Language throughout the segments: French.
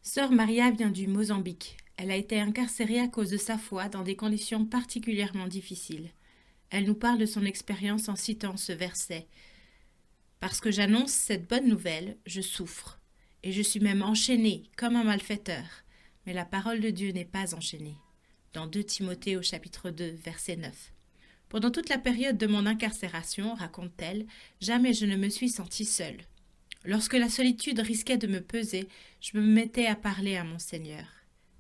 Sœur Maria vient du Mozambique. Elle a été incarcérée à cause de sa foi dans des conditions particulièrement difficiles. Elle nous parle de son expérience en citant ce verset. Parce que j'annonce cette bonne nouvelle, je souffre, et je suis même enchaînée comme un malfaiteur. Mais la parole de Dieu n'est pas enchaînée. Dans 2 Timothée au chapitre 2, verset 9. Pendant toute la période de mon incarcération, raconte-t-elle, jamais je ne me suis sentie seule. Lorsque la solitude risquait de me peser, je me mettais à parler à mon Seigneur.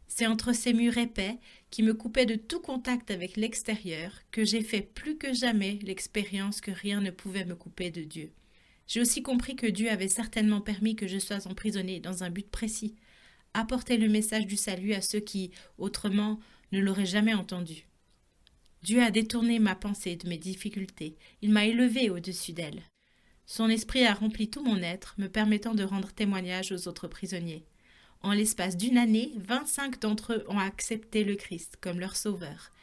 C'est entre ces murs épais, qui me coupaient de tout contact avec l'extérieur, que j'ai fait plus que jamais l'expérience que rien ne pouvait me couper de Dieu. J'ai aussi compris que Dieu avait certainement permis que je sois emprisonnée dans un but précis, apporter le message du salut à ceux qui, autrement, ne l'auraient jamais entendu. Dieu a détourné ma pensée de mes difficultés, il m'a élevée au-dessus d'elles. Son esprit a rempli tout mon être, me permettant de rendre témoignage aux autres prisonniers. En l'espace d'une année, 25 d'entre eux ont accepté le Christ comme leur sauveur.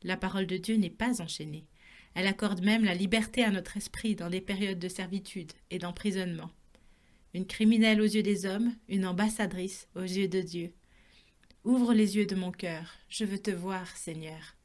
La parole de Dieu n'est pas enchaînée. Elle accorde même la liberté à notre esprit dans des périodes de servitude et d'emprisonnement. Une criminelle aux yeux des hommes, une ambassadrice aux yeux de Dieu. Ouvre les yeux de mon cœur, je veux te voir, Seigneur.